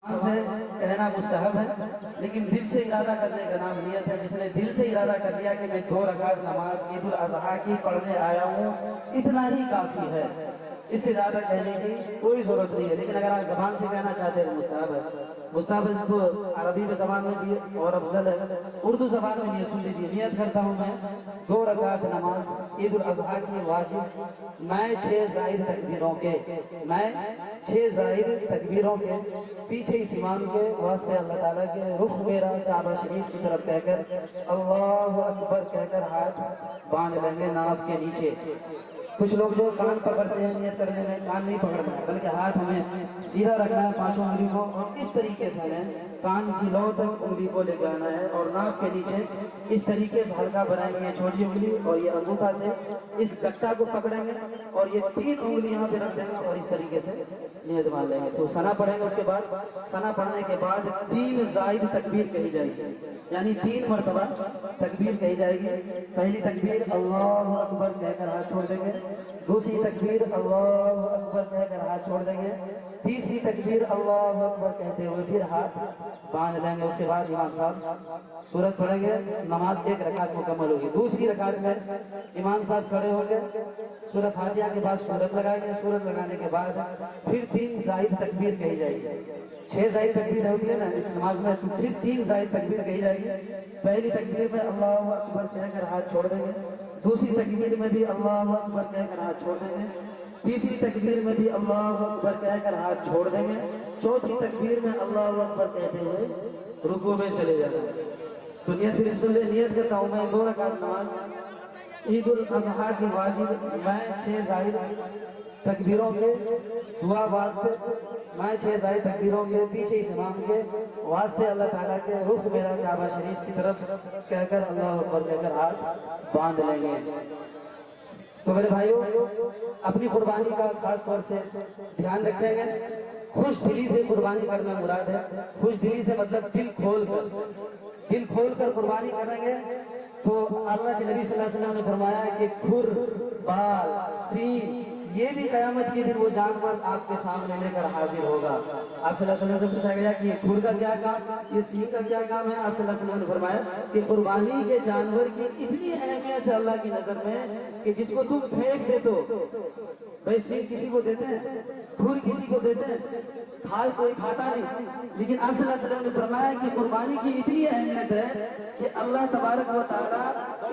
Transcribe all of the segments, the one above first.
से कहना मुस्तहब है, लेकिन दिल से इरादा करने का नाम नियत है। जिसने दिल से इरादा कर लिया कि मैं 2 रकात नमाज ईद उल अज़हा की पढ़ने आया हूँ, इतना ही काफी है। इससे ज्यादा कहने की कोई जरूरत नहीं है। लेकिन अगर आप जबान से कहना चाहते हैं तो मुस्तहब है। मुस्तहब तो अरबी में जबान में भी और अफजल है, उर्दू जबान में नहीं। सुन लीजिए, नियत करता हूँ मैं 2 रकात नमाज ईद उल अज़हा की वाजिब, मैं 6 ज़ाहिर तकबीरों के, मैं 6 ज़ाहिर तकबीरों के पीछे इस इमाम के वास्ते अल्लाह ताला के रुख मेरा काबा शरीफ की तरफ कहकर अल्लाहु अकबर कहकर हाथ बांध लेंगे नाफ के नीचे। कुछ लोग जो कान पकड़ते हैं नियत करने में, कान नहीं पकड़ना है, बल्कि हाथ हमें सीधा रखना है 5 उंगली को, और इस तरीके से हमें कान की लौ तक उंगली को लेकर आना है और नाक के नीचे इस तरीके से हल्का बनाएंगे छोटी उंगली, और ये अंगूठा से इस गट्टा को पकड़ेंगे और ये 3 उंगली यहाँ पे रख देंगे और इस तरीके से नियत मान लेंगे। तो सना पढ़ेंगे, उसके बाद सना पढ़ने के बाद 3 ज़ाइद तकबीर कही जाएगी, यानी 3 मरतबा तकबीर कही जाएगी। पहली तकबीर अल्लाहु अकबर कहकर हाथ छोड़ देंगे, दूसरी तकबीर अल्लाहु अकबर कहकर हाथ छोड़ देंगे, तीसरी तकबीर अल्लाहु अकबर कहते हुए फिर हाथ बांध लेंगे। उसके बाद इमाम साहब सूरत पढ़ेंगे, नमाज 1 रकात मुकम्मल होगी। दूसरी रकात में इमाम साहब खड़े होंगे, सूरत फातिहा के बाद सूरत लगाएंगे, सूरत लगाने के बाद फिर 3 ज़ाइद तकबीर कही जाएगी। 6 ज़ाइद तकबीर होती है ना इस नमाज में, तो फिर 3 ज़ाइद तकबीर कही जाएगी। पहली तकबीर में अल्लाहु अकबर कहकर हाथ छोड़ देंगे, दूसरी तकबीर में भी अल्लाहु अकबर कहकर हाथ छोड़ देंगे, तीसरी तकबीर में भी अल्लाहु अकबर कहकर हाथ छोड़ देंगे, चौथी तकबीर में अल्लाहु अकबर कहते हुए रुकू में चले जाना। तो नियत फिर सुन ले, नियत करता हूँ मैं 2 रकात नमाज ईद उल अज़हा की वाजिब, मैं 6 ज़ाहिर तकबीरों के दुआ वास्ते, मैं 6 ज़ाहिर तकबीरों के पीछे इस इमाम के वास्ते अल्लाह ताला के रुख मेरा काबा शरीफ की तरफ कहकर अल्लाहु अकबर कहकर हाथ बांध लेंगे। तो मेरे भाइयों, अपनी कुर्बानी का खास तौर से ध्यान रखेंगे। खुश दिली से कुर्बानी करना मुराद है। खुश दिली से मतलब दिल खोल कर कुर्बानी करेंगे तो अल्लाह के नबी सल्लल्लाहु अलैहि वसल्लम ने फरमाया कि खुर, बाल, सींग, ये भी कयामत के दिन वो जानवर आपके सामने लेकर हाजिर होगा। आप सल्लल्लाहु अलैहि वसल्लम से पूछा गया कि खुर का क्या काम, ये सींग का क्या काम है? आप सल्लल्लाहु अलैहि वसल्लम ने फरमाया कि कुर्बानी के जानवर की इतनी अहमियत है अल्लाह की नजर में कि जिसको तुम फेंक दे दो, भाई सींग किसी को देते हैं, खुर किसी को देते हैं, खाल कोई खाता नहीं, लेकिन आप सल्लल्लाहु अलैहि वसल्लम ने फरमाया कि कुर्बानी की इतनी अहमियत है कि अल्लाह तबारक व तआला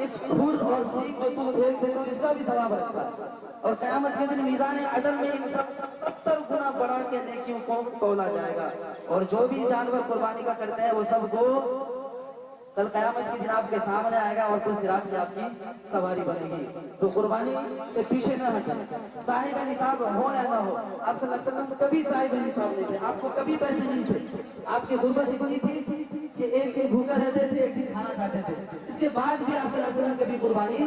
इस खुर और सींग को तुम फेंक दे दो इसका भी सवाब रखता है, और क़यामत के दिन मीज़ान अदल में इन सब 70 गुना बढ़ा के नेकियों को तोला जाएगा। और जो भी जानवर कुर्बानी का करते हैं वो सब को कल क़यामत के दिन आपके सामने आएगा और कुल सिरात की आपकी सवारी बनेगी। तो कुर्बानी से पीछे न हटें, साहिब निसाब हो या ना हो। आप सल्लल्लाहु अलैहि वसल्लम कभी साहिब निसाब नहीं थे, आपको कभी पैसे नहीं थे, आपकी गुर्बत इतनी थी कि एक दिन भूखा रहते थे, एक दिन खाना खाते थे, इसके बाद भी आप सल्लल्लाहु अलैहि वसल्लम कभी कुर्बानी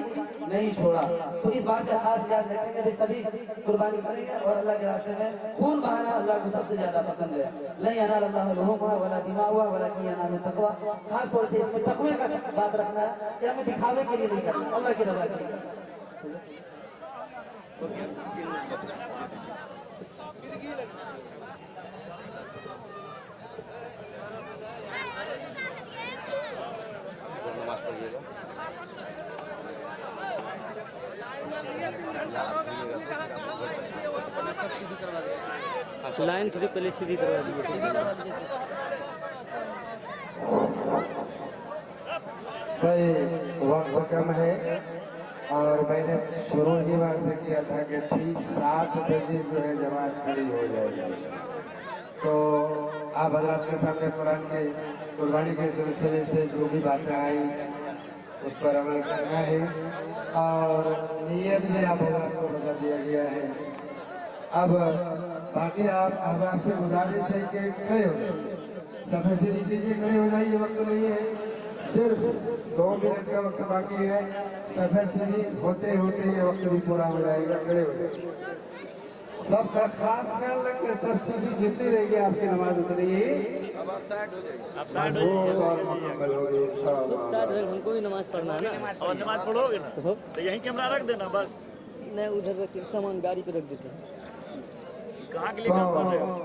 नहीं छोड़ा। तो इस बात का खास ध्यान रखेंगे कि सभी कुर्बानी करेंगे और अल्लाह के रास्ते में खून बहाना अल्लाह को सबसे ज्यादा पसंद है। ला यनालुल्लाहु लुहुमुहा वला दिमाउहा वलाकिन यनालुहु तक़वा। खास तौर से इसमें तक़वे का बात रखना है कि हमें दिखावे के लिए नहीं करना, अल्लाह की रज़ा के लिए। नमाज पढ़िएगा। लाइन थोड़ी पहले सीधी करवा दीजिए। भाई वक्त कम है और मैंने शुरू ही बार से किया था कि ठीक 7 बजे जो है जमात खड़ी हो जाएगी। तो आप हज़रात के सामने कुरान के कुर्बानी के सिलसिले से जो भी बातें आई उस पर अमल करना है और नियत भी आप हज़रात को बता दिया गया है। अब बाकी अब आपसे गुजारिश है कि खड़े हो जाइए, समय से नीचे खड़े हो जाइए, वक्त नहीं है, सिर्फ 2 मिनट का वक्त बाकी है। सफर से भी होते होते ये वक्त भी पूरा हो जाएगा। खड़े हो जाइए, सबका खास ख्याल रखें, सब सीधी जितनी रहेगी आपकी नमाज उतनी ही मुकम्मल होगी इंशाअल्लाह। हमको भी नमाज पढ़ना है ना, और नमाज पढ़ोगे ना तो यहीं कैमरा रख देना बस। नहीं उधर सामान गाड़ी पे रख देते हैं। कहाँ के लिए काम कर रहे हो?